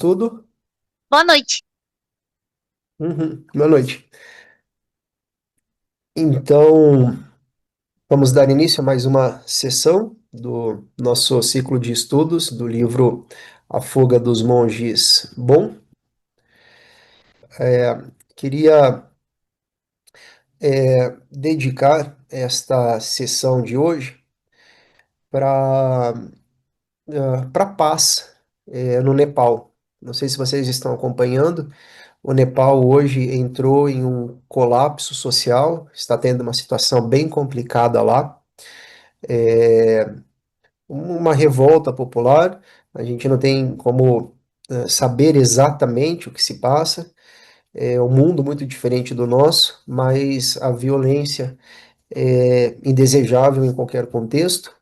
estudo. Boa noite. Boa noite. Então, vamos dar início a mais uma sessão do nosso ciclo de estudos do livro A Fuga dos Monges Bom. Queria dedicar esta sessão de hoje para para paz no Nepal. Não sei se vocês estão acompanhando. O Nepal hoje entrou em um colapso social, está tendo uma situação bem complicada lá. Uma revolta popular. A gente não tem como saber exatamente o que se passa. É um mundo muito diferente do nosso, mas a violência é indesejável em qualquer contexto,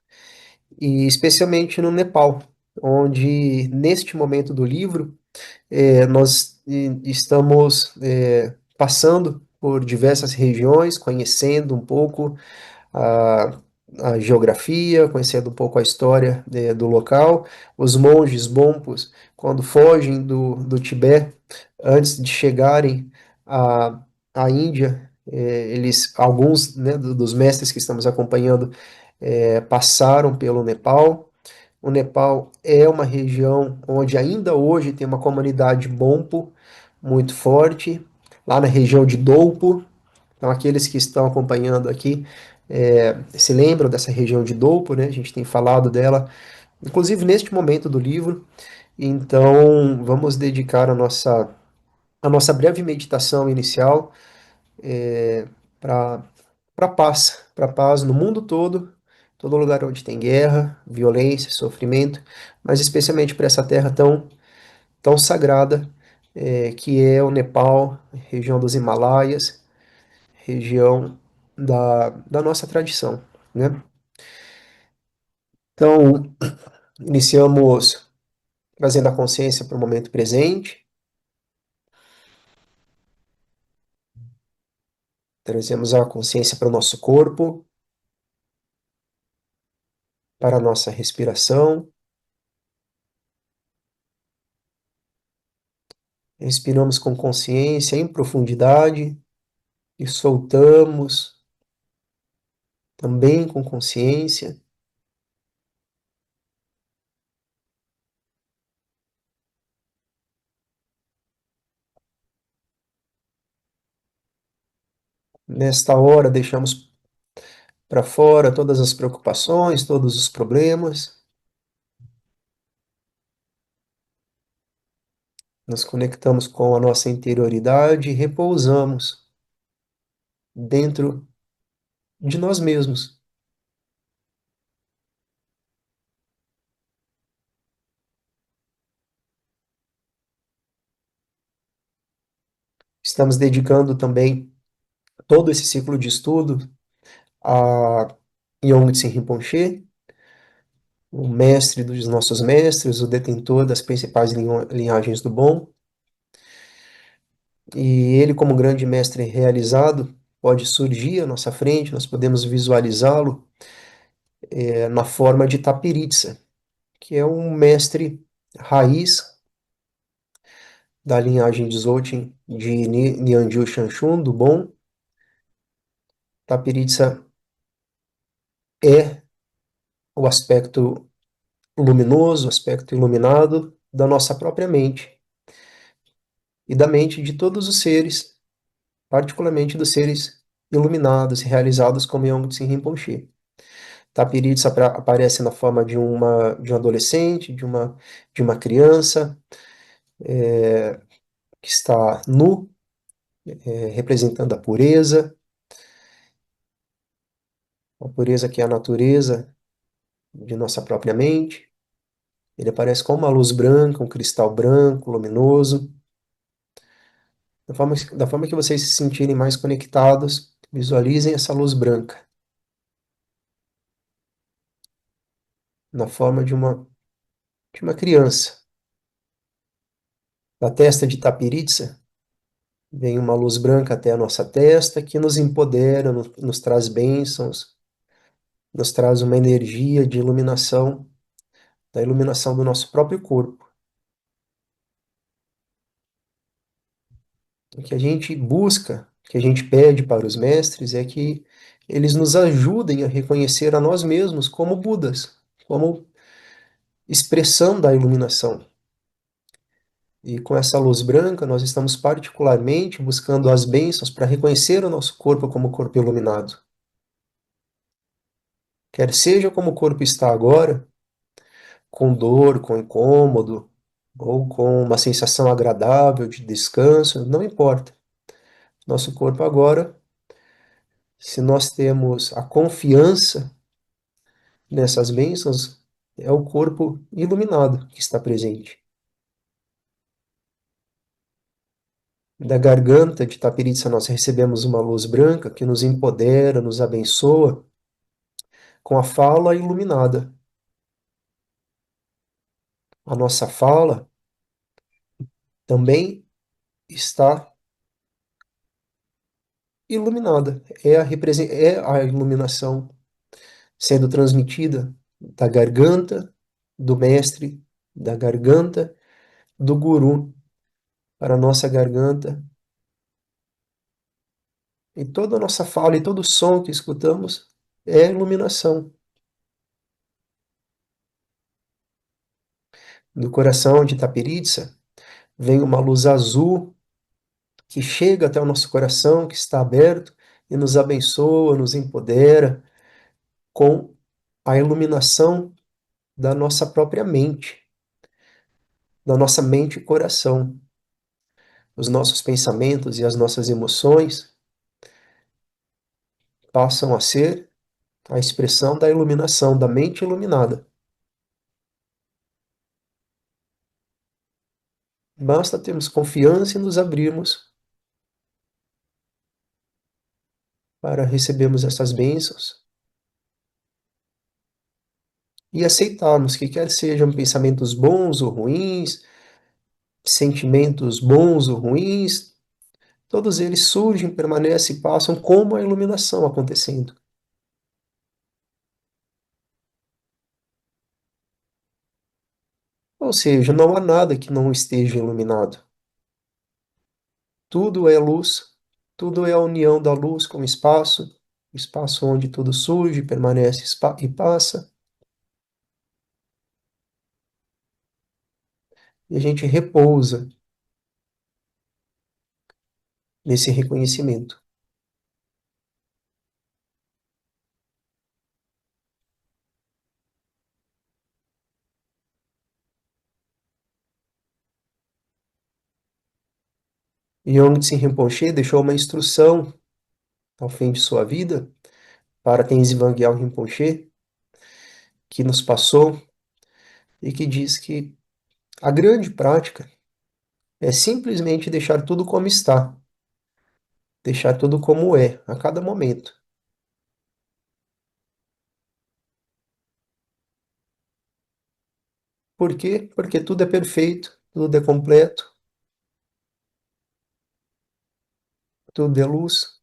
e especialmente no Nepal, onde neste momento do livro nós estamos passando por diversas regiões, conhecendo um pouco a, a geografia, conhecendo um pouco a história do local. Os monges Bonpos, quando fogem do Tibete, antes de chegarem à, à Índia, alguns, né, dos mestres que estamos acompanhando passaram pelo Nepal. O Nepal é uma região onde ainda hoje tem uma comunidade Bonpo muito forte, lá na região de Dolpo. Então, aqueles que estão acompanhando aqui se lembram dessa região de Dolpo, né? A gente tem falado dela, inclusive neste momento do livro. Então, vamos dedicar a nossa breve meditação inicial para para paz no mundo todo, todo lugar onde tem guerra, violência, sofrimento, mas especialmente para essa terra tão sagrada que é o Nepal, região dos Himalaias, região da nossa tradição, né? Então, iniciamos trazendo a consciência para o momento presente, trazemos a consciência para o nosso corpo, para a nossa respiração, respiramos com consciência em profundidade e soltamos também com consciência. Nesta hora, deixamos para fora todas as preocupações, todos os problemas, nos conectamos com a nossa interioridade e repousamos dentro de nós mesmos. Estamos dedicando também todo esse ciclo de estudo a Yongtse Rinpoche, o mestre dos nossos mestres, o detentor das principais linhagens do bom, e ele, como grande mestre realizado, pode surgir à nossa frente, nós podemos visualizá-lo na forma de Tapiritsa, que é um mestre raiz da linhagem de Dzogchen de Nyanju Shanshun, do bom. Tapiritsa é o aspecto luminoso, o aspecto iluminado da nossa própria mente e da mente de todos os seres, particularmente dos seres iluminados e realizados como Yongtse Rinpoche. Tapiritsa aparece na forma de um adolescente, de uma criança que está nu, representando a pureza que é a natureza de nossa própria mente. Ele aparece como uma luz branca, um cristal branco, luminoso. Da forma que vocês se sentirem mais conectados, visualizem essa luz branca, na forma de uma criança. Da testa de Tapiritsa, vem uma luz branca até a nossa testa que nos empodera, nos traz bênçãos, nos traz uma energia de iluminação, da iluminação do nosso próprio corpo. O que a gente busca, o que a gente pede para os mestres é que eles nos ajudem a reconhecer a nós mesmos como Budas, como expressão da iluminação. E com essa luz branca, nós estamos particularmente buscando as bênçãos para reconhecer o nosso corpo como corpo iluminado. Quer seja como o corpo está agora, com dor, com incômodo, ou com uma sensação agradável de descanso, não importa. Nosso corpo agora, se nós temos a confiança nessas bênçãos, é o corpo iluminado que está presente. Da garganta de Tapiritsa nós recebemos uma luz branca que nos empodera, nos abençoa com a fala iluminada. A nossa fala também está iluminada. É a iluminação sendo transmitida da garganta do mestre, da garganta do guru para a nossa garganta. E toda a nossa fala e todo o som que escutamos é iluminação. Do coração de Tapiritsa vem uma luz azul que chega até o nosso coração, que está aberto e nos abençoa, nos empodera com a iluminação da nossa própria mente, da nossa mente e coração. Os nossos pensamentos e as nossas emoções passam a ser a expressão da iluminação, da mente iluminada. Basta termos confiança e nos abrirmos para recebermos essas bênçãos e aceitarmos que quer sejam pensamentos bons ou ruins, sentimentos bons ou ruins, todos eles surgem, permanecem e passam como a iluminação acontecendo. Ou seja, não há nada que não esteja iluminado. Tudo é luz, tudo é a união da luz com o espaço onde tudo surge, permanece e passa, e a gente repousa nesse reconhecimento. Yongtse Rinpoche deixou uma instrução ao fim de sua vida para Tenzin Wangyal Rinpoche, que nos passou e que diz que a grande prática é simplesmente deixar tudo como está, deixar tudo como é, a cada momento. Por quê? Porque tudo é perfeito, tudo é completo, tudo é luz.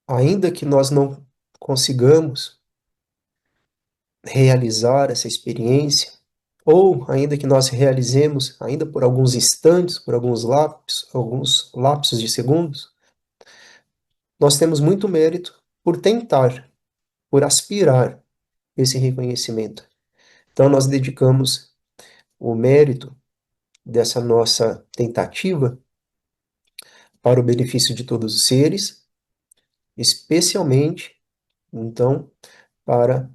Ainda que nós não consigamos realizar essa experiência, ou ainda que nós realizemos, ainda por alguns instantes, por alguns lapsos de segundos, nós temos muito mérito por tentar, por aspirar esse reconhecimento. Então, nós dedicamos o mérito dessa nossa tentativa para o benefício de todos os seres, especialmente, então, para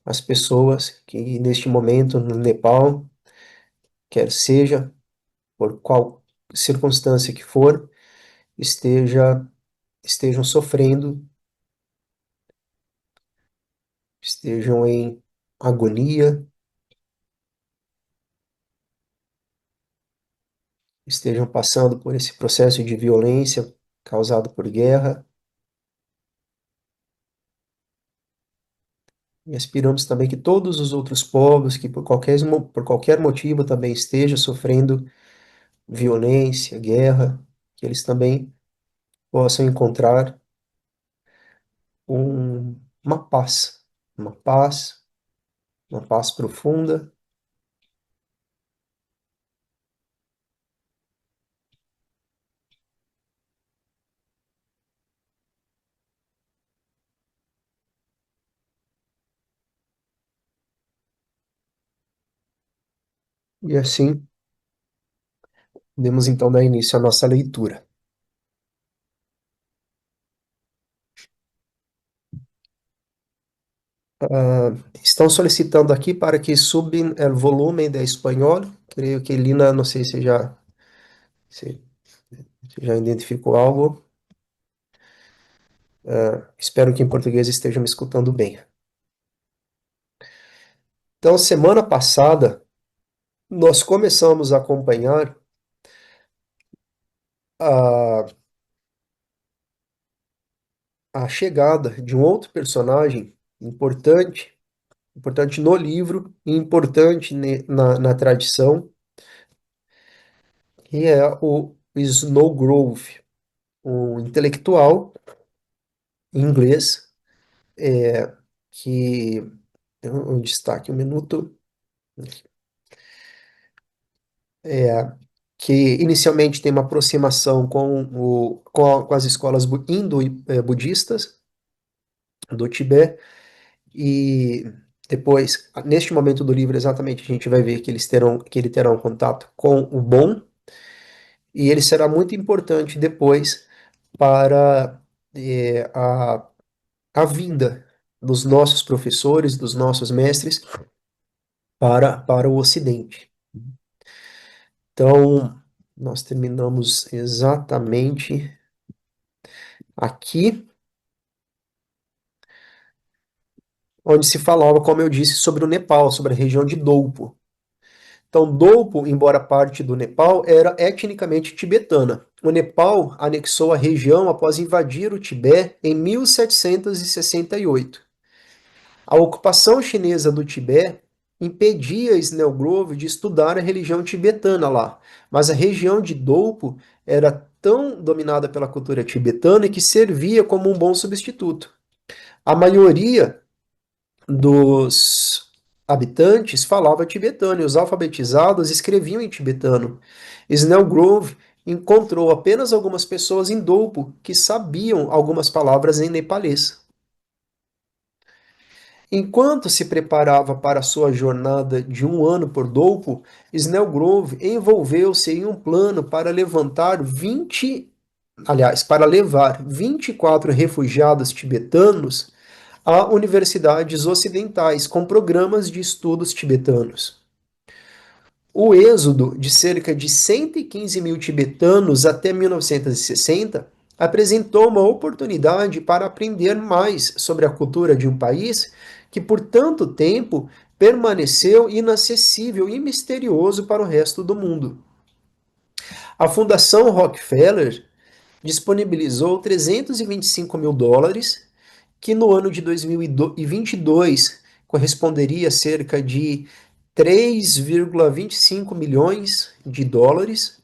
as pessoas que neste momento no Nepal, quer seja por qual circunstância que for, esteja, estejam sofrendo, estejam em agonia, estejam passando por esse processo de violência causado por guerra. e aspiramos também que todos os outros povos que por qualquer motivo também estejam sofrendo violência, guerra, que eles também possam encontrar uma paz, uma paz, uma paz profunda. E assim, podemos então dar início à nossa leitura. Ah, estão solicitando aqui para que suba o volume de espanhol. Creio que Lina, não sei se já identificou algo. Espero que em português estejam me escutando bem. Então, semana passada, nós começamos a acompanhar a, a chegada de um outro personagem importante, importante no livro e importante na tradição, que é o Snowgrove, um intelectual inglês que um destaque, um minuto, que inicialmente tem uma aproximação com as escolas budistas do Tibete, e depois, neste momento do livro, exatamente, a gente vai ver que ele terá um contato com o bom, e ele será muito importante depois para a vinda dos nossos professores, dos nossos mestres para o Ocidente. Então, nós terminamos exatamente aqui, onde se falava, como eu disse, sobre o Nepal, sobre a região de Dolpo. Então, Dolpo, embora parte do Nepal, era etnicamente tibetana. O Nepal anexou a região após invadir o Tibete em 1768. A ocupação chinesa do Tibete impedia Snellgrove de estudar a religião tibetana lá, mas a região de Dolpo era tão dominada pela cultura tibetana que servia como um bom substituto. A maioria dos habitantes falava tibetano e os alfabetizados escreviam em tibetano. Snellgrove encontrou apenas algumas pessoas em Dolpo que sabiam algumas palavras em nepalês. Enquanto se preparava para sua jornada de um ano por Dolpo, Snellgrove envolveu-se em um plano para para levar 24 refugiados tibetanos a universidades ocidentais com programas de estudos tibetanos. O êxodo de cerca de 115 mil tibetanos até 1960 apresentou uma oportunidade para aprender mais sobre a cultura de um país que por tanto tempo permaneceu inacessível e misterioso para o resto do mundo. A Fundação Rockefeller disponibilizou 325 mil dólares, que no ano de 2022 corresponderia a cerca de 3,25 milhões de dólares.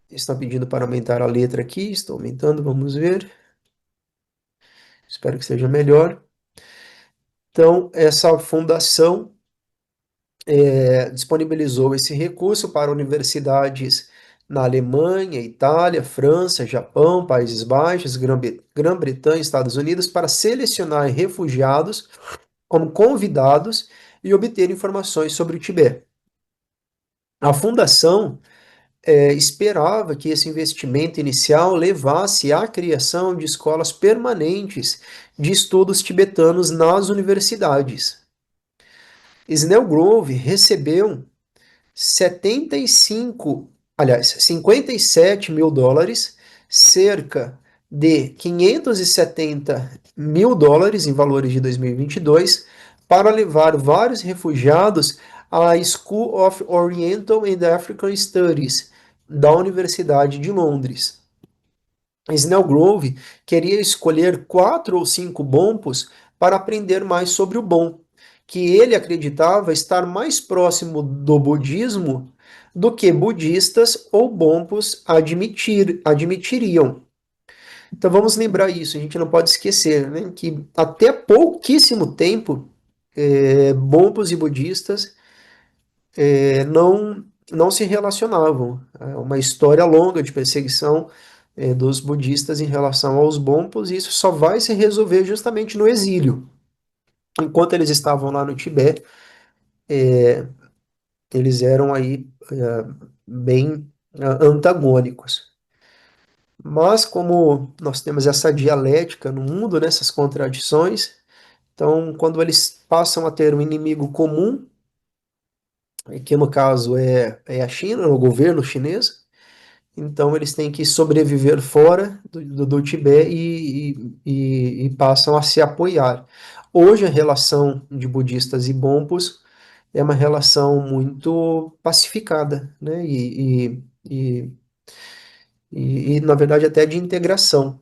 Estão pedindo para aumentar a letra aqui, estou aumentando, vamos ver. Espero que seja melhor. Então, essa fundação disponibilizou esse recurso para universidades na Alemanha, Itália, França, Japão, Países Baixos, Grã-Bretanha, Estados Unidos, para selecionar refugiados como convidados e obter informações sobre o Tibete. A fundação esperava que esse investimento inicial levasse à criação de escolas permanentes de estudos tibetanos nas universidades. Snellgrove recebeu 57 mil dólares, cerca de 570 mil dólares em valores de 2022, para levar vários refugiados à School of Oriental and African Studies da Universidade de Londres. Snellgrove queria escolher 4 ou 5 bompos para aprender mais sobre o bom, que ele acreditava estar mais próximo do budismo do que budistas ou bompos admitiriam. Então vamos lembrar isso, a gente não pode esquecer, né, que até pouquíssimo tempo, bompos e budistas não se relacionavam. É uma história longa de perseguição dos budistas em relação aos bompos, e isso só vai se resolver justamente no exílio. Enquanto eles estavam lá no Tibete, eles eram aí bem antagônicos. Mas como nós temos essa dialética no mundo, né, essas contradições, então quando eles passam a ter um inimigo comum, que no caso é a China, o governo chinês, então eles têm que sobreviver fora do Tibete e passam a se apoiar. Hoje a relação de budistas e bompos é uma relação muito pacificada, né? Na verdade até de integração.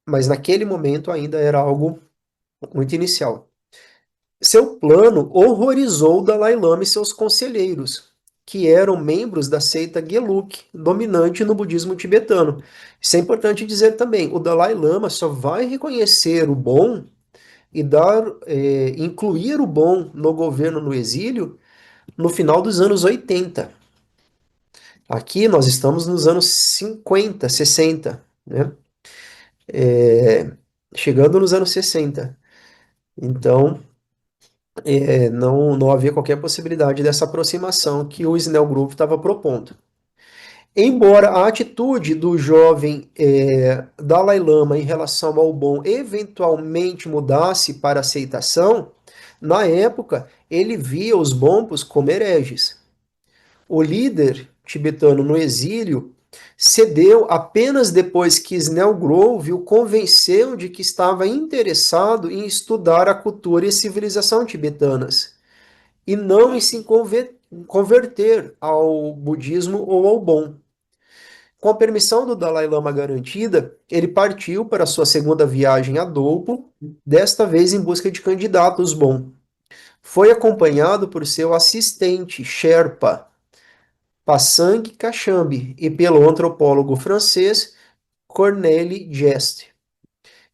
Mas naquele momento ainda era algo muito inicial. Seu plano horrorizou o Dalai Lama e seus conselheiros, que eram membros da seita Gelug, dominante no budismo tibetano. Isso é importante dizer também, o Dalai Lama só vai reconhecer o bom e incluir o bom no governo no exílio no final dos anos 80. Aqui nós estamos nos anos 50, 60, né? Chegando nos anos 60. Então, não havia qualquer possibilidade dessa aproximação que o Snell Group estava propondo. Embora a atitude do jovem Dalai Lama em relação ao bom eventualmente mudasse para aceitação, na época ele via os bombos como hereges. O líder tibetano no exílio cedeu apenas depois que Snellgrove o convenceu de que estava interessado em estudar a cultura e a civilização tibetanas, e não em se converter ao budismo ou ao Bon. Com a permissão do Dalai Lama garantida, ele partiu para sua segunda viagem a Dolpo, desta vez em busca de candidatos Bon. Foi acompanhado por seu assistente, Sherpa, Passang Kachambi, e pelo antropólogo francês Corneille Geste.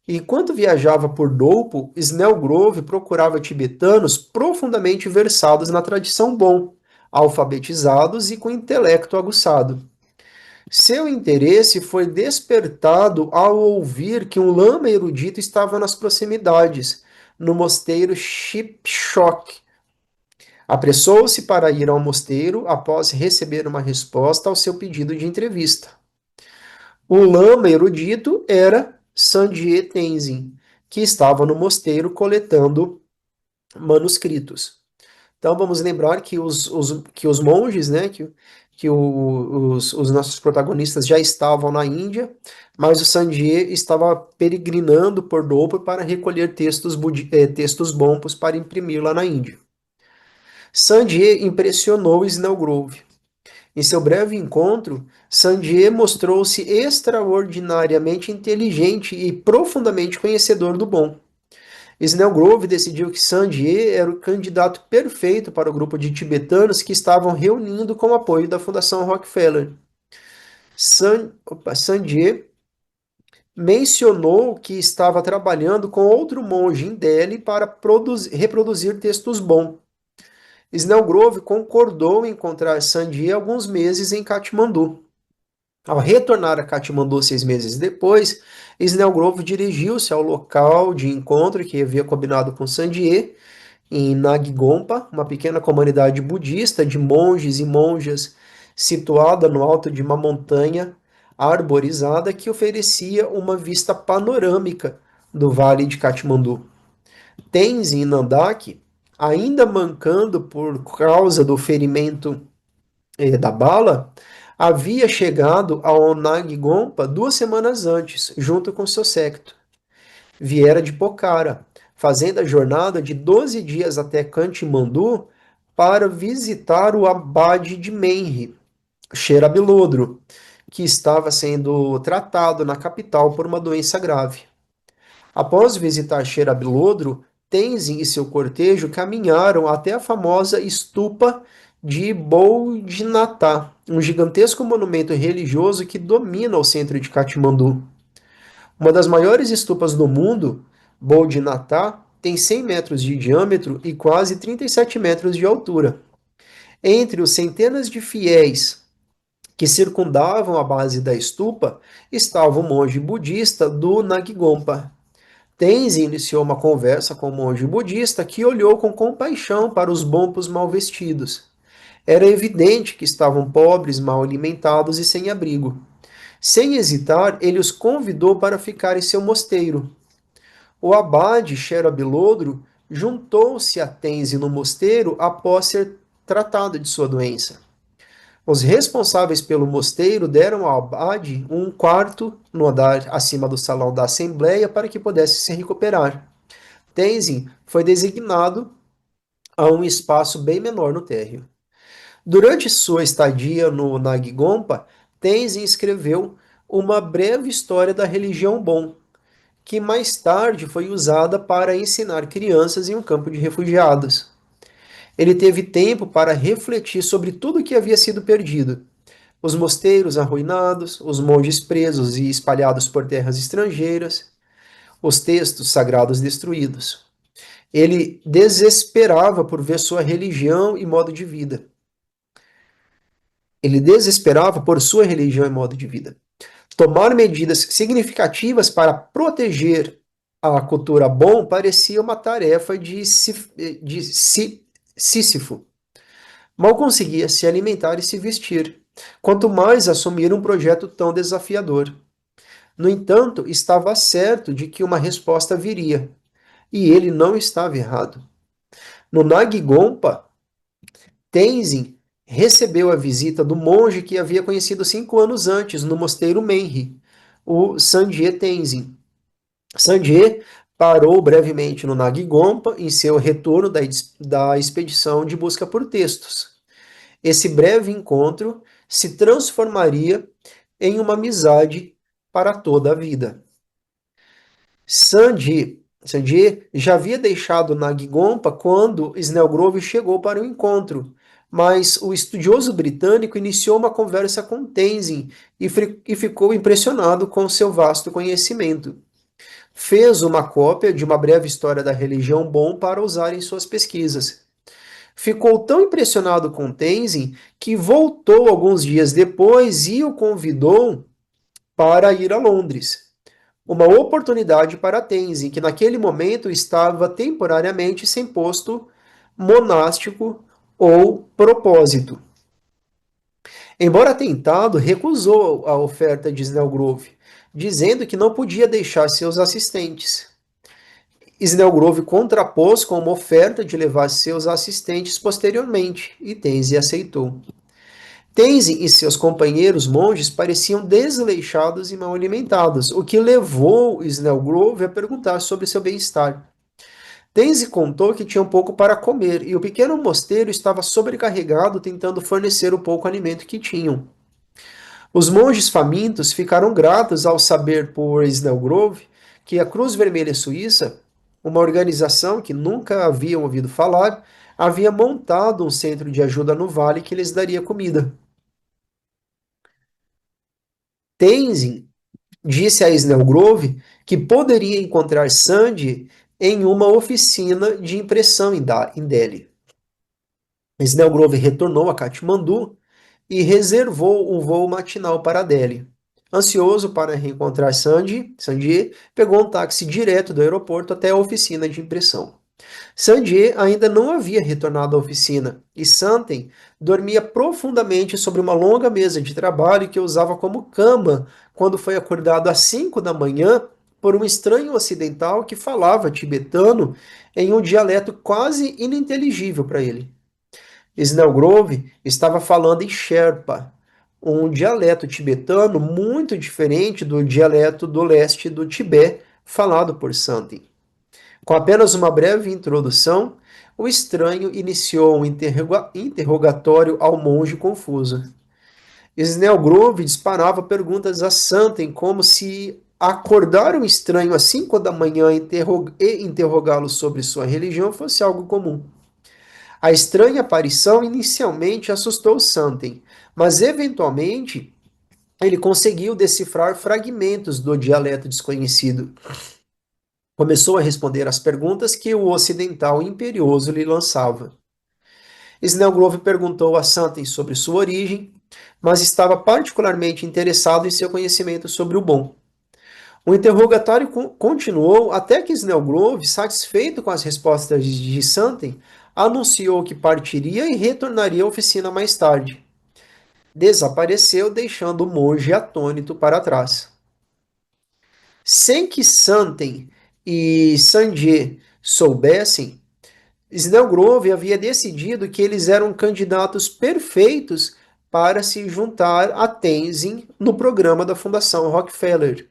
Enquanto viajava por Dolpo, Snellgrove procurava tibetanos profundamente versados na tradição Bon, alfabetizados e com intelecto aguçado. Seu interesse foi despertado ao ouvir que um lama erudito estava nas proximidades, no mosteiro Shipshok. Apressou-se para ir ao mosteiro após receber uma resposta ao seu pedido de entrevista. O lama erudito era Sandie Tenzin, que estava no mosteiro coletando manuscritos. Então vamos lembrar que os monges, né, os nossos protagonistas já estavam na Índia, mas o Sandie estava peregrinando por Dolpo para recolher textos bompos para imprimir lá na Índia. Sandie impressionou Snellgrove. Em seu breve encontro, Sandie mostrou-se extraordinariamente inteligente e profundamente conhecedor do bom. Snellgrove decidiu que Sandie era o candidato perfeito para o grupo de tibetanos que estavam reunindo com o apoio da Fundação Rockefeller. Sandie mencionou que estava trabalhando com outro monge em Delhi para reproduzir textos bons. Snellgrove concordou em encontrar Sandie alguns meses em Katmandu. Ao retornar a Katmandu 6 meses depois, Snellgrove dirigiu-se ao local de encontro que havia combinado com Sandie, em Nagigompa, uma pequena comunidade budista de monges e monjas situada no alto de uma montanha arborizada que oferecia uma vista panorâmica do Vale de Katmandu. Tenzin Nandak, ainda mancando por causa do ferimento da bala, havia chegado ao Nagigompa 2 semanas antes, junto com seu séquito. Viera de Pokhara, fazendo a jornada de 12 dias até Katmandu para visitar o abade de Menri, Sherabilodro, que estava sendo tratado na capital por uma doença grave. Após visitar Sherabilodro, Tenzin e seu cortejo caminharam até a famosa estupa de Bodhnatha, um gigantesco monumento religioso que domina o centro de Katmandu. Uma das maiores estupas do mundo, Bodhnatha, tem 100 metros de diâmetro e quase 37 metros de altura. Entre os centenas de fiéis que circundavam a base da estupa estava o monge budista do Nagigompa. Tenzin iniciou uma conversa com o monge budista que olhou com compaixão para os bompos mal vestidos. Era evidente que estavam pobres, mal alimentados e sem abrigo. Sem hesitar, ele os convidou para ficar em seu mosteiro. O abade Sherabilodro juntou-se a Tenzin no mosteiro após ser tratado de sua doença. Os responsáveis pelo mosteiro deram ao abade um quarto no andar acima do salão da assembleia para que pudesse se recuperar. Tenzin foi designado a um espaço bem menor no térreo. Durante sua estadia no Nagigompa, Tenzin escreveu uma breve história da religião Bon, que mais tarde foi usada para ensinar crianças em um campo de refugiados. Ele teve tempo para refletir sobre tudo o que havia sido perdido: os mosteiros arruinados, os monges presos e espalhados por terras estrangeiras, os textos sagrados destruídos. Ele desesperava por ver sua religião e modo de vida. Ele desesperava por sua religião e modo de vida. Tomar medidas significativas para proteger a cultura bom parecia uma tarefa de Sísifo. Mal conseguia se alimentar e se vestir, quanto mais assumir um projeto tão desafiador. No entanto, estava certo de que uma resposta viria, e ele não estava errado. No Nagigompa, Tenzin recebeu a visita do monge que havia conhecido 5 anos antes no mosteiro Menri, o Sangye Tenzin. Sangye parou brevemente no Nagigompa em seu retorno da expedição de busca por textos. Esse breve encontro se transformaria em uma amizade para toda a vida. Sanjay já havia deixado Nagigompa quando Snellgrove chegou para o encontro, mas o estudioso britânico iniciou uma conversa com Tenzin e ficou impressionado com seu vasto conhecimento. Fez uma cópia de uma breve história da religião Bon para usar em suas pesquisas. Ficou tão impressionado com Tenzin que voltou alguns dias depois e o convidou para ir a Londres. Uma oportunidade para Tenzin, que naquele momento estava temporariamente sem posto monástico ou propósito. Embora tentado, recusou a oferta de Snellgrove, dizendo que não podia deixar seus assistentes. Snellgrove contrapôs com uma oferta de levar seus assistentes posteriormente, e Tenzin aceitou. Tenzin e seus companheiros monges pareciam desleixados e mal alimentados, o que levou Snellgrove a perguntar sobre seu bem-estar. Tenzin contou que tinham pouco para comer e o pequeno mosteiro estava sobrecarregado tentando fornecer o pouco alimento que tinham. Os monges famintos ficaram gratos ao saber por Snellgrove que a Cruz Vermelha Suíça, uma organização que nunca haviam ouvido falar, havia montado um centro de ajuda no vale que lhes daria comida. Tenzin disse a Snellgrove que poderia encontrar Sandy em uma oficina de impressão em Delhi. Snellgrove retornou a Katmandu e reservou um voo matinal para Delhi. Ansioso para reencontrar Sandy pegou um táxi direto do aeroporto até a oficina de impressão. Sandy ainda não havia retornado à oficina e Santen dormia profundamente sobre uma longa mesa de trabalho que usava como cama quando foi acordado às 5 da manhã por um estranho ocidental que falava tibetano em um dialeto quase ininteligível para ele. Snellgrove estava falando em Sherpa, um dialeto tibetano muito diferente do dialeto do leste do Tibete falado por Santen. Com apenas uma breve introdução, o estranho iniciou um interrogatório ao monge confuso. Snellgrove disparava perguntas a Santen, como se acordar um estranho às 5 da manhã e interrogá-lo sobre sua religião fosse algo comum. A estranha aparição inicialmente assustou Santen, mas eventualmente ele conseguiu decifrar fragmentos do dialeto desconhecido. Começou a responder às perguntas que o ocidental imperioso lhe lançava. Snellgrove perguntou a Santen sobre sua origem, mas estava particularmente interessado em seu conhecimento sobre o bom. O interrogatório continuou até que Snellgrove, satisfeito com as respostas de Santen, anunciou que partiria e retornaria à oficina mais tarde. Desapareceu, deixando o monge atônito para trás. Sem que Santen e Sanjay soubessem, Snellgrove havia decidido que eles eram candidatos perfeitos para se juntar a Tenzin no programa da Fundação Rockefeller.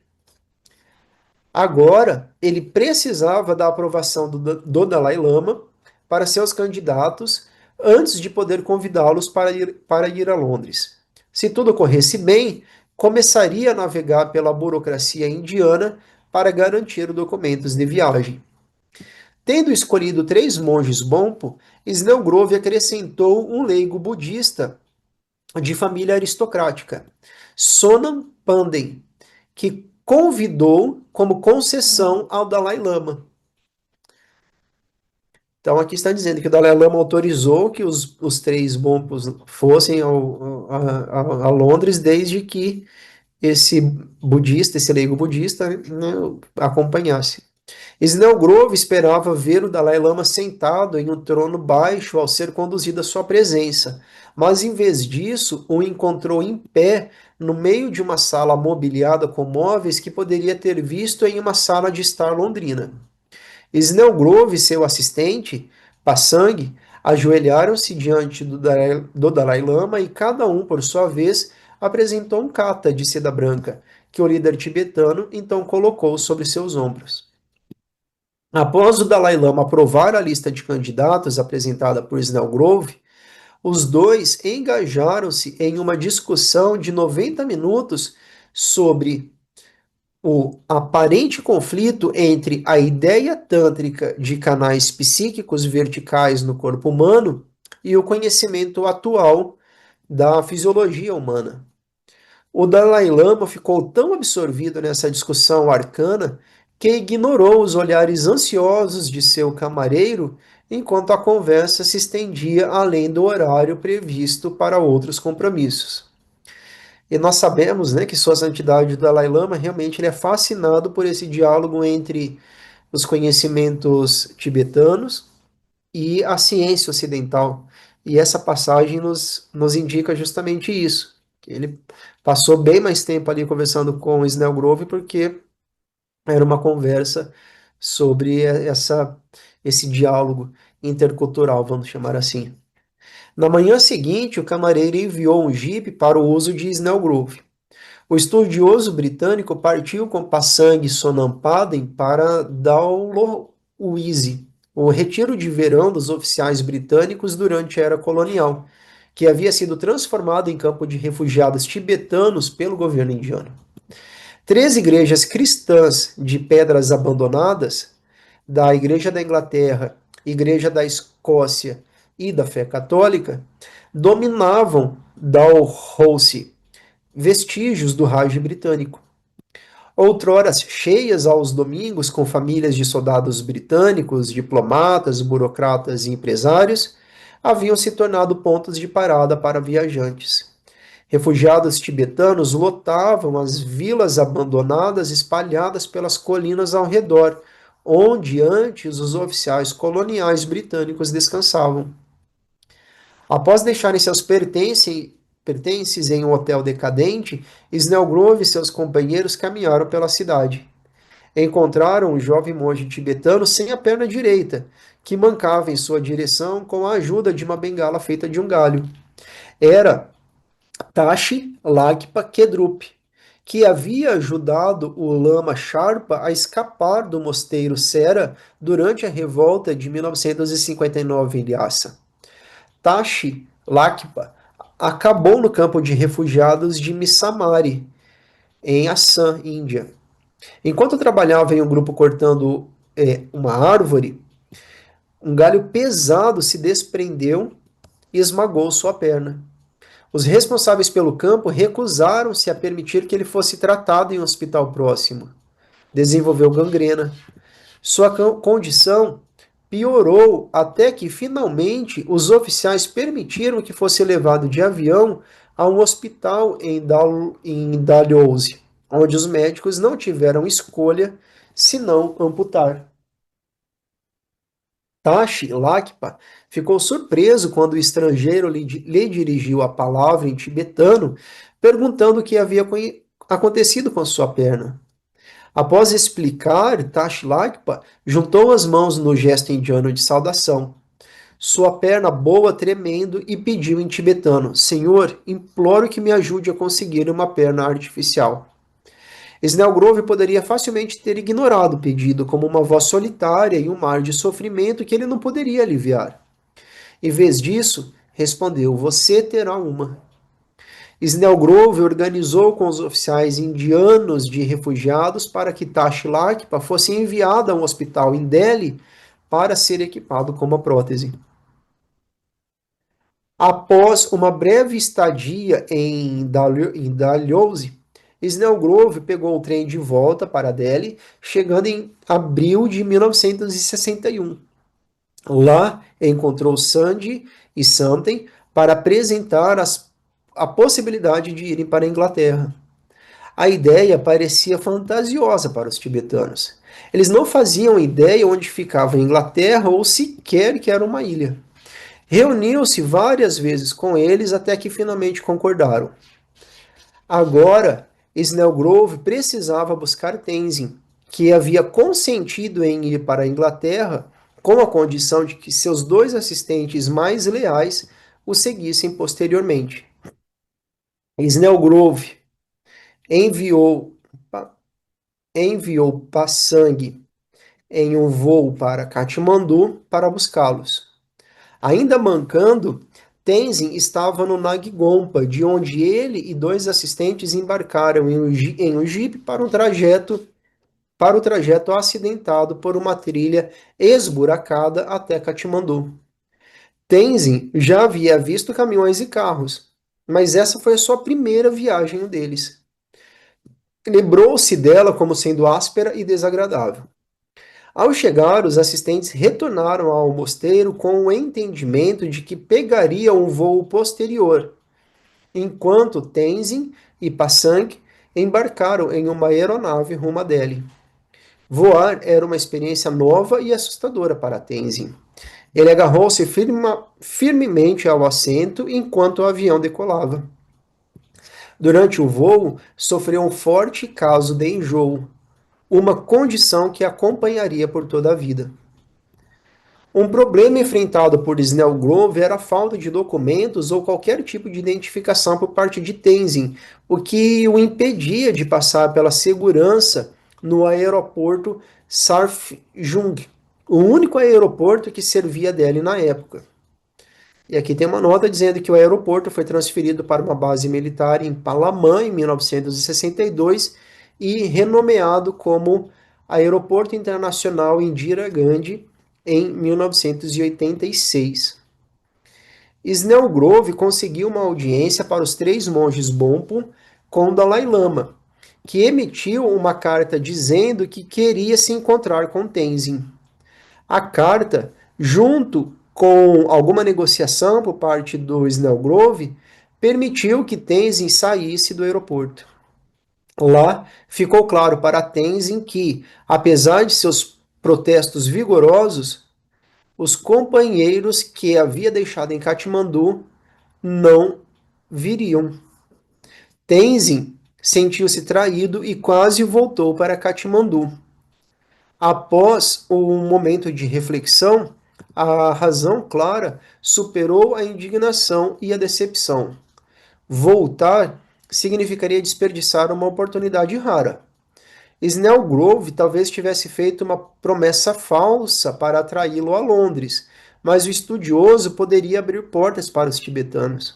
Agora, ele precisava da aprovação do Dalai Lama para seus candidatos antes de poder convidá-los para ir a Londres. Se tudo corresse bem, começaria a navegar pela burocracia indiana para garantir documentos de viagem. Tendo escolhido 3 monges Bompo, Snellgrove acrescentou um leigo budista de família aristocrática, Sonam Pandey, que convidou como concessão ao Dalai Lama. Então aqui está dizendo que o Dalai Lama autorizou que os 3 Bompos fossem a Londres, desde que esse budista, esse leigo budista, né, acompanhasse. Snellgrove esperava ver o Dalai Lama sentado em um trono baixo ao ser conduzido à sua presença, mas em vez disso, o encontrou em pé no meio de uma sala mobiliada com móveis que poderia ter visto em uma sala de estar londrina. Snellgrove e seu assistente, Passang, ajoelharam-se diante do Dalai Lama e cada um, por sua vez, apresentou um kata de seda branca, que o líder tibetano então colocou sobre seus ombros. Após o Dalai Lama aprovar a lista de candidatos apresentada por Snellgrove, os dois engajaram-se em uma discussão de 90 minutos sobre o aparente conflito entre a ideia tântrica de canais psíquicos verticais no corpo humano e o conhecimento atual da fisiologia humana. O Dalai Lama ficou tão absorvido nessa discussão arcana que ignorou os olhares ansiosos de seu camareiro enquanto a conversa se estendia além do horário previsto para outros compromissos. E nós sabemos, né, que Sua Santidade o Dalai Lama realmente ele é fascinado por esse diálogo entre os conhecimentos tibetanos e a ciência ocidental. E essa passagem nos indica justamente isso. Que ele passou bem mais tempo ali conversando com o Snellgrove porque era uma conversa sobre esse diálogo intercultural, vamos chamar assim. Na manhã seguinte, o camareiro enviou um jipe para o uso de Snellgrove. O estudioso britânico partiu com Passang Sonampadem para Dalhousie, o retiro de verão dos oficiais britânicos durante a era colonial, que havia sido transformado em campo de refugiados tibetanos pelo governo indiano. 3 igrejas cristãs de pedras abandonadas, da Igreja da Inglaterra, Igreja da Escócia e da Fé Católica, dominavam Dalhousie, vestígios do Raj britânico. Outrora cheias aos domingos com famílias de soldados britânicos, diplomatas, burocratas e empresários, haviam se tornado pontos de parada para viajantes. Refugiados tibetanos lotavam as vilas abandonadas espalhadas pelas colinas ao redor, onde antes os oficiais coloniais britânicos descansavam. Após deixarem seus pertences em um hotel decadente, Snellgrove e seus companheiros caminharam pela cidade. Encontraram um jovem monge tibetano sem a perna direita, que mancava em sua direção com a ajuda de uma bengala feita de um galho. Era Tashi Lagpa Kedrup, que havia ajudado o Lama Sharpa a escapar do mosteiro Sera durante a revolta de 1959 em Lhasa. Tashi Lakpa acabou no campo de refugiados de Missamari, em Assam, Índia. Enquanto trabalhava em um grupo cortando uma árvore, um galho pesado se desprendeu e esmagou sua perna. Os responsáveis pelo campo recusaram-se a permitir que ele fosse tratado em um hospital próximo. Desenvolveu gangrena. Sua condição piorou até que, finalmente, os oficiais permitiram que fosse levado de avião a um hospital em Dalhousie, onde os médicos não tiveram escolha senão amputar. Tashi Lakpa ficou surpreso quando o estrangeiro lhe dirigiu a palavra em tibetano, perguntando o que havia acontecido com sua perna. Após explicar, Tashi Lakpa juntou as mãos no gesto indiano de saudação, sua perna boa tremendo, e pediu em tibetano: Senhor, imploro que me ajude a conseguir uma perna artificial. Snellgrove poderia facilmente ter ignorado o pedido como uma voz solitária e um mar de sofrimento que ele não poderia aliviar. Em vez disso, respondeu: Você terá uma. Snellgrove organizou com os oficiais indianos de refugiados para que Tashi Lakpa fosse enviado a um hospital em Delhi para ser equipado com uma prótese. Após uma breve estadia em Dalhousie, Snellgrove pegou o trem de volta para Delhi, chegando em abril de 1961. Lá encontrou Sandy e Santen para apresentar a possibilidade de irem para a Inglaterra. A ideia parecia fantasiosa para os tibetanos. Eles não faziam ideia onde ficava a Inglaterra ou sequer que era uma ilha. Reuniu-se várias vezes com eles até que finalmente concordaram. Agora, Snellgrove precisava buscar Tenzin, que havia consentido em ir para a Inglaterra com a condição de que seus dois assistentes mais leais o seguissem posteriormente. Snellgrove enviou, enviou Passang em um voo para Katmandu para buscá-los. Ainda mancando, Tenzin estava no Nagigompa, de onde ele e dois assistentes embarcaram em um jipe para o trajeto acidentado por uma trilha esburacada até Katmandu. Tenzin já havia visto caminhões e carros, mas essa foi a sua primeira viagem deles. Lembrou-se dela como sendo áspera e desagradável. Ao chegar, os assistentes retornaram ao mosteiro com o entendimento de que pegaria um voo posterior, enquanto Tenzin e Passang embarcaram em uma aeronave rumo a Delhi. Voar era uma experiência nova e assustadora para Tenzin. Ele agarrou-se firmemente ao assento enquanto o avião decolava. Durante o voo, sofreu um forte caso de enjoo, uma condição que acompanharia por toda a vida. Um problema enfrentado por Snellgrove era a falta de documentos ou qualquer tipo de identificação por parte de Tenzin, o que o impedia de passar pela segurança no aeroporto Sarfjung, o único aeroporto que servia dele na época. E aqui tem uma nota dizendo que o aeroporto foi transferido para uma base militar em Palamã em 1962 e renomeado como Aeroporto Internacional Indira Gandhi em 1986. Snellgrove conseguiu uma audiência para os três monges Bonpo com o Dalai Lama, que emitiu uma carta dizendo que queria se encontrar com Tenzin. A carta, junto com alguma negociação por parte do Snellgrove, permitiu que Tenzin saísse do aeroporto. Lá, ficou claro para Tenzin que, apesar de seus protestos vigorosos, os companheiros que havia deixado em Katmandu não viriam. Tenzin sentiu-se traído e quase voltou para Katmandu. Após um momento de reflexão, a razão clara superou a indignação e a decepção. Voltar significaria desperdiçar uma oportunidade rara. Snellgrove talvez tivesse feito uma promessa falsa para atraí-lo a Londres, mas o estudioso poderia abrir portas para os tibetanos.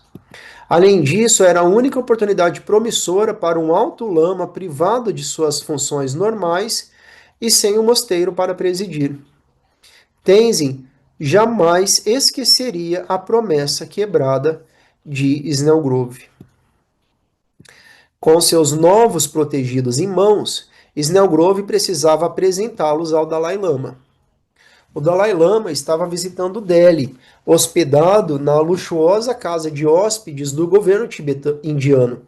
Além disso, era a única oportunidade promissora para um alto lama privado de suas funções normais e sem um mosteiro para presidir. Tenzin jamais esqueceria a promessa quebrada de Snellgrove. Com seus novos protegidos em mãos, Snellgrove precisava apresentá-los ao Dalai Lama. O Dalai Lama estava visitando Delhi, hospedado na luxuosa casa de hóspedes do governo indiano,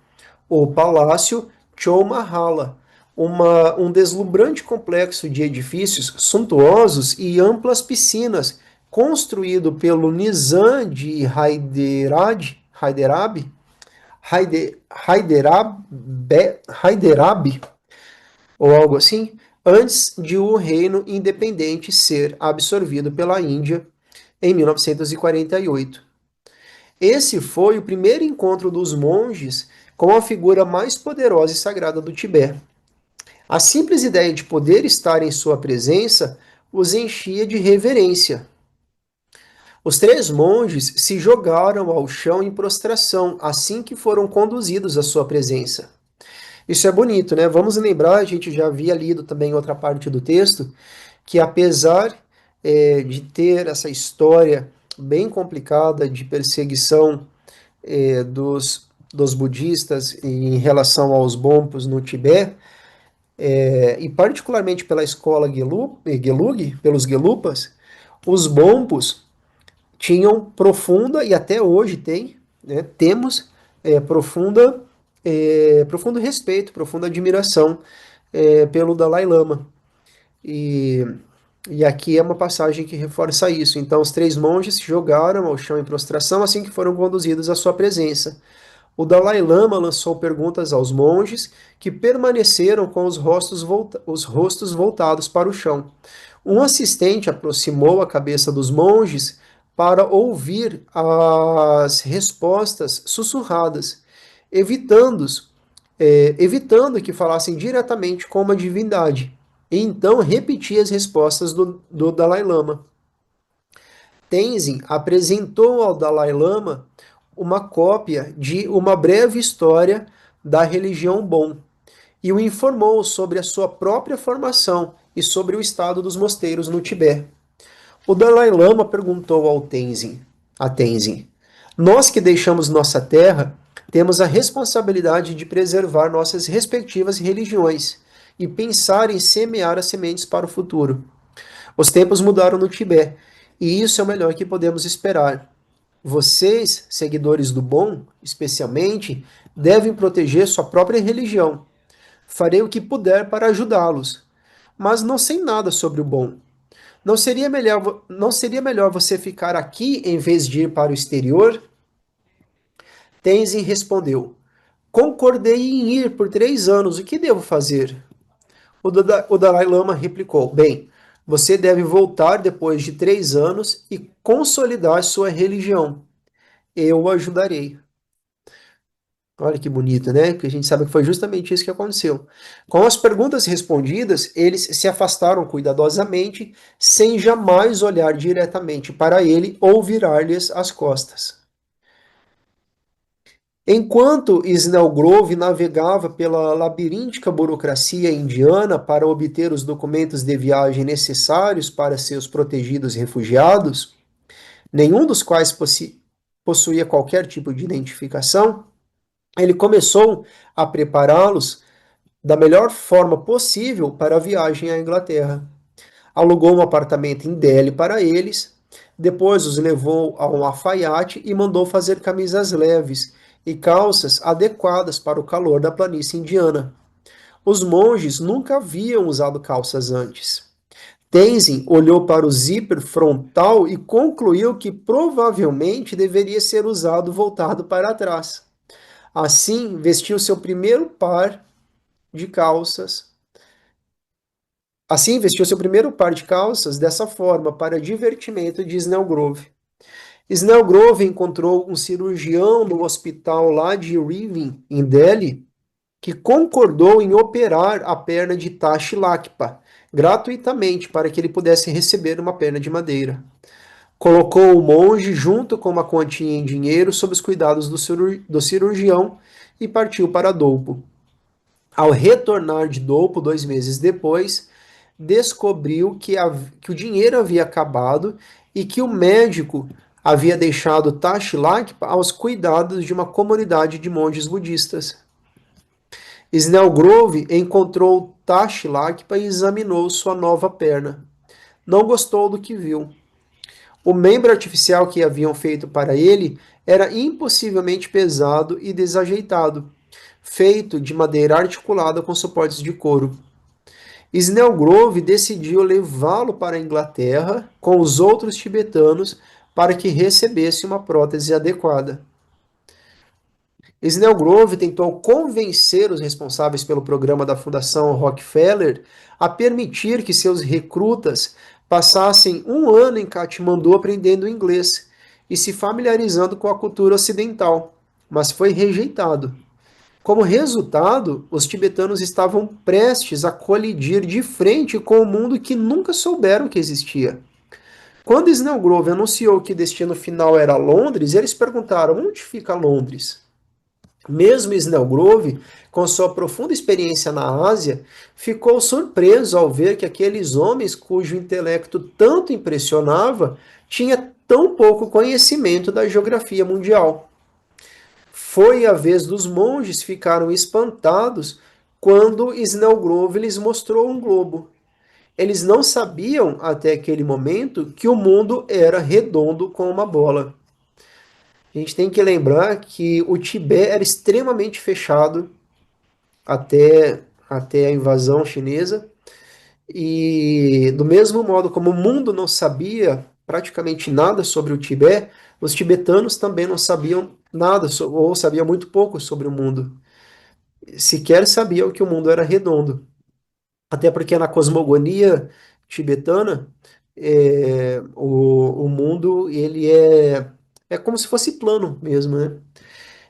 o Palácio Chowmahala, um deslumbrante complexo de edifícios suntuosos e amplas piscinas, construído pelo Nizam de Hyderabad, ou algo assim, antes de o reino independente ser absorvido pela Índia em 1948. Esse foi o primeiro encontro dos monges com a figura mais poderosa e sagrada do Tibete. A simples ideia de poder estar em sua presença os enchia de reverência. Os três monges se jogaram ao chão em prostração assim que foram conduzidos à sua presença. Isso é bonito, né? Vamos lembrar, a gente já havia lido também outra parte do texto, que apesar de ter essa história bem complicada de perseguição dos budistas em relação aos Bonpos no Tibete, e particularmente pela escola Gelug, pelos Gelupas, os Bonpos tinham profunda, e até hoje tem, né, temos profundo respeito, profunda admiração pelo Dalai Lama. E, e aqui é uma passagem que reforça isso. Então, os três monges se jogaram ao chão em prostração assim que foram conduzidos à sua presença. O Dalai Lama lançou perguntas aos monges, que permaneceram com os rostos voltados para o chão. Um assistente aproximou a cabeça dos monges para ouvir as respostas sussurradas, evitando que falassem diretamente com uma divindade. E então repetia as respostas do Dalai Lama. Tenzin apresentou ao Dalai Lama uma cópia de Uma Breve História da Religião Bon e o informou sobre a sua própria formação e sobre o estado dos mosteiros no Tibete. O Dalai Lama perguntou a Tenzin: Nós que deixamos nossa terra, temos a responsabilidade de preservar nossas respectivas religiões e pensar em semear as sementes para o futuro. Os tempos mudaram no Tibete, e isso é o melhor que podemos esperar. Vocês, seguidores do bom, especialmente, devem proteger sua própria religião. Farei o que puder para ajudá-los, mas não sei nada sobre o bom. Não seria melhor você ficar aqui em vez de ir para o exterior? Tenzin respondeu: Concordei em ir por 3 anos. O que devo fazer? O Dalai Lama replicou: Bem, você deve voltar depois de 3 anos e consolidar sua religião. Eu o ajudarei. Olha que bonito, né? Que a gente sabe que foi justamente isso que aconteceu. Com as perguntas respondidas, eles se afastaram cuidadosamente, sem jamais olhar diretamente para ele ou virar-lhes as costas. Enquanto Snellgrove navegava pela labiríntica burocracia indiana para obter os documentos de viagem necessários para seus protegidos refugiados, nenhum dos quais possuía qualquer tipo de identificação, ele começou a prepará-los da melhor forma possível para a viagem à Inglaterra. Alugou um apartamento em Delhi para eles, depois os levou a um alfaiate e mandou fazer camisas leves e calças adequadas para o calor da planície indiana. Os monges nunca haviam usado calças antes. Tenzin olhou para o zíper frontal e concluiu que provavelmente deveria ser usado voltado para trás. Assim, vestiu seu primeiro par de calças. Assim, vestiu seu primeiro par de calças dessa forma, para divertimento de Snellgrove. Snellgrove encontrou um cirurgião no hospital lá de Reading, em Delhi, que concordou em operar a perna de Tashi Lakpa gratuitamente para que ele pudesse receber uma perna de madeira. Colocou o monge junto com uma quantia em dinheiro sob os cuidados do cirurgião e partiu para Doupo. Ao retornar de Doupo 2 meses depois, descobriu que o dinheiro havia acabado e que o médico havia deixado Tashilakpa aos cuidados de uma comunidade de monges budistas. Snellgrove encontrou Tashilakpa e examinou sua nova perna. Não gostou do que viu. O membro artificial que haviam feito para ele era impossivelmente pesado e desajeitado, feito de madeira articulada com suportes de couro. Snellgrove decidiu levá-lo para a Inglaterra com os outros tibetanos para que recebesse uma prótese adequada. Snellgrove tentou convencer os responsáveis pelo programa da Fundação Rockefeller a permitir que seus recrutas passassem um ano em Katmandu aprendendo inglês e se familiarizando com a cultura ocidental, mas foi rejeitado. Como resultado, os tibetanos estavam prestes a colidir de frente com o mundo que nunca souberam que existia. Quando Snellgrove anunciou que o destino final era Londres, eles perguntaram: onde fica Londres? Mesmo Snellgrove, com sua profunda experiência na Ásia, ficou surpreso ao ver que aqueles homens cujo intelecto tanto impressionava tinha tão pouco conhecimento da geografia mundial. Foi a vez dos monges ficaram espantados quando Snellgrove lhes mostrou um globo. Eles não sabiam até aquele momento que o mundo era redondo como uma bola. A gente tem que lembrar que o Tibete era extremamente fechado até a invasão chinesa, e do mesmo modo como o mundo não sabia praticamente nada sobre o Tibete, os tibetanos também não sabiam nada, ou sabiam muito pouco sobre o mundo. Sequer sabiam que o mundo era redondo. Até porque na cosmogonia tibetana, o mundo ele é como se fosse plano mesmo, né?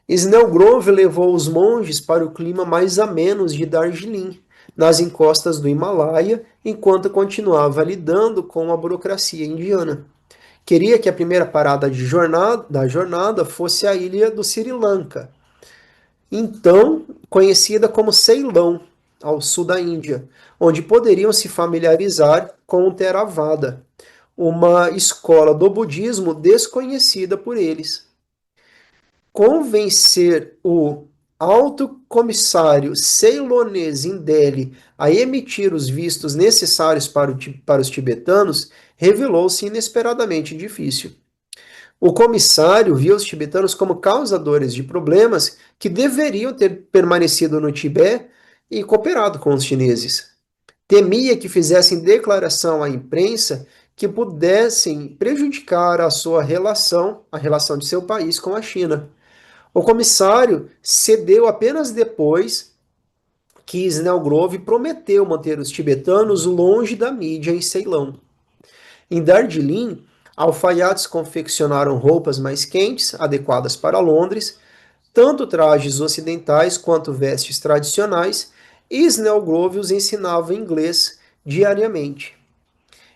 Snellgrove levou os monges para o clima mais ameno de Darjeeling, nas encostas do Himalaia, enquanto continuava lidando com a burocracia indiana. Queria que a primeira parada da jornada fosse a ilha do Sri Lanka, então conhecida como Ceilão, ao sul da Índia, onde poderiam se familiarizar com o Theravada, uma escola do budismo desconhecida por eles. Convencer o alto comissário ceilonês em Delhi a emitir os vistos necessários para os tibetanos revelou-se inesperadamente difícil. O comissário viu os tibetanos como causadores de problemas que deveriam ter permanecido no Tibete e cooperado com os chineses. Temia que fizessem declaração à imprensa que pudessem prejudicar a relação de seu país com a China. O comissário cedeu apenas depois que Snellgrove prometeu manter os tibetanos longe da mídia em Ceilão. Em Darjeeling, alfaiates confeccionaram roupas mais quentes, adequadas para Londres, tanto trajes ocidentais quanto vestes tradicionais, e Snellgrove os ensinava inglês diariamente.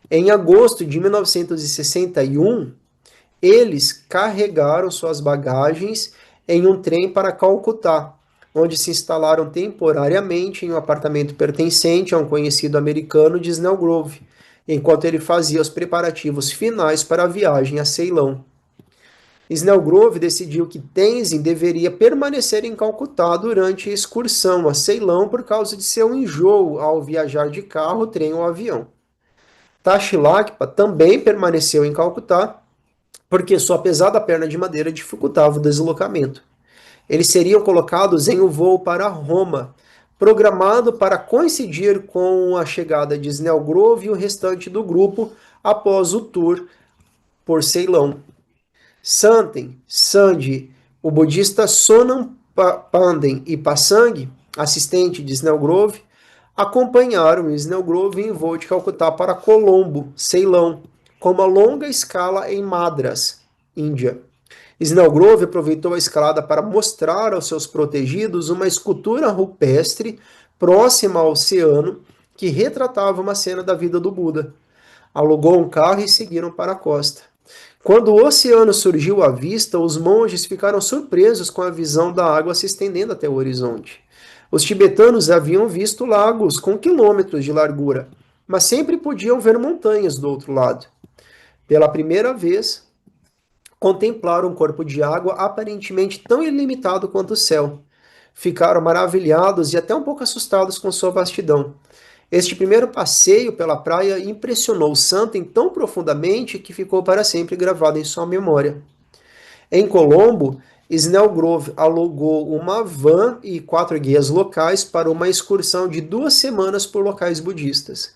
Em agosto de 1961, eles carregaram suas bagagens em um trem para Calcutá, onde se instalaram temporariamente em um apartamento pertencente a um conhecido americano de Snellgrove, enquanto ele fazia os preparativos finais para a viagem a Ceilão. Snellgrove decidiu que Tenzin deveria permanecer em Calcutá durante a excursão a Ceilão por causa de seu enjoo ao viajar de carro, trem ou avião. Tashilakpa também permaneceu em Calcutá porque sua pesada perna de madeira dificultava o deslocamento. Eles seriam colocados em um voo para Roma, programado para coincidir com a chegada de Snellgrove e o restante do grupo após o tour por Ceilão. Santen, Sandi, o budista Sonam Pandey e Passang, assistente de Snellgrove, acompanharam Snellgrove em voo de Calcutá para Colombo, Ceilão, com uma longa escala em Madras, Índia. Snellgrove aproveitou a escalada para mostrar aos seus protegidos uma escultura rupestre próxima ao oceano que retratava uma cena da vida do Buda. Alugou um carro e seguiram para a costa. Quando o oceano surgiu à vista, os monges ficaram surpresos com a visão da água se estendendo até o horizonte. Os tibetanos haviam visto lagos com quilômetros de largura, mas sempre podiam ver montanhas do outro lado. Pela primeira vez, contemplaram um corpo de água aparentemente tão ilimitado quanto o céu. Ficaram maravilhados e até um pouco assustados com sua vastidão. Este primeiro passeio pela praia impressionou Santen tão profundamente que ficou para sempre gravado em sua memória. Em Colombo, Snellgrove alugou uma van e 4 guias locais para uma excursão de 2 semanas por locais budistas.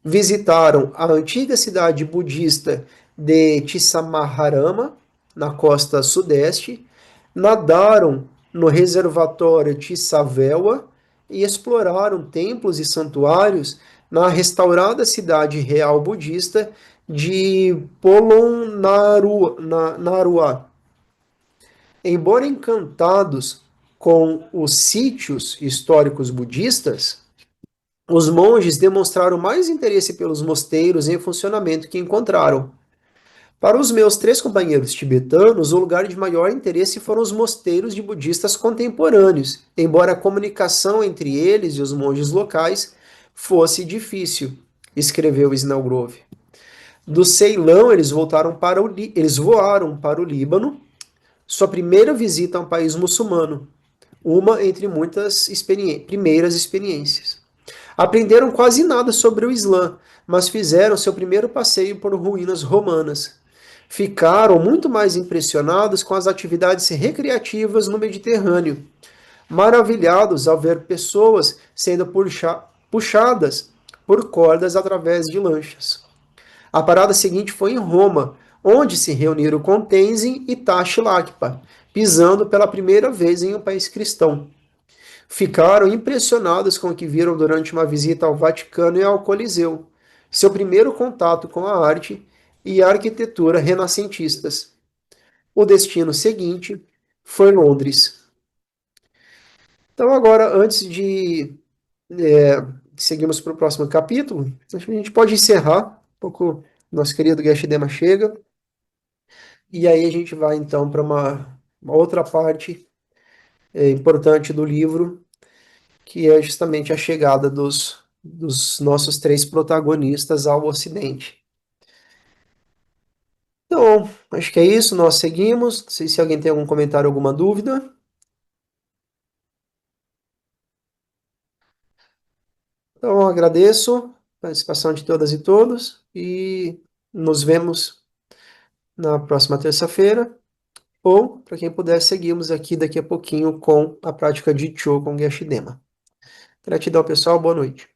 Visitaram a antiga cidade budista de Tisamaharama, na costa sudeste, nadaram no reservatório Tissavewa e exploraram templos e santuários na restaurada cidade real budista de Polonnaruwa. Embora encantados com os sítios históricos budistas, os monges demonstraram mais interesse pelos mosteiros em funcionamento que encontraram. Para os meus 3 companheiros tibetanos, o lugar de maior interesse foram os mosteiros de budistas contemporâneos, embora a comunicação entre eles e os monges locais fosse difícil, escreveu Snellgrove. Do Ceilão, eles voaram para o Líbano, sua primeira visita a um país muçulmano, uma entre muitas primeiras experiências. Aprenderam quase nada sobre o Islã, mas fizeram seu primeiro passeio por ruínas romanas. Ficaram muito mais impressionados com as atividades recreativas no Mediterrâneo, maravilhados ao ver pessoas sendo puxadas por cordas através de lanchas. A parada seguinte foi em Roma, onde se reuniram com Tenzin e Tashi Lakpa, pisando pela primeira vez em um país cristão. Ficaram impressionados com o que viram durante uma visita ao Vaticano e ao Coliseu, seu primeiro contato com a arte e a arquitetura renascentistas. O destino seguinte foi Londres. Então, agora, antes de seguirmos para o próximo capítulo, acho que a gente pode encerrar um pouco. Nosso querido Geshe-dema chega, e aí a gente vai então para uma outra parte importante do livro, que é justamente a chegada dos nossos 3 protagonistas ao Ocidente. Então, acho que é isso, nós seguimos. Não sei se alguém tem algum comentário, alguma dúvida. Então, eu agradeço a participação de todas e todos e nos vemos na próxima terça-feira. Ou, para quem puder, seguimos aqui daqui a pouquinho com a prática de Cho com Geshe-dema. Gratidão, pessoal. Boa noite.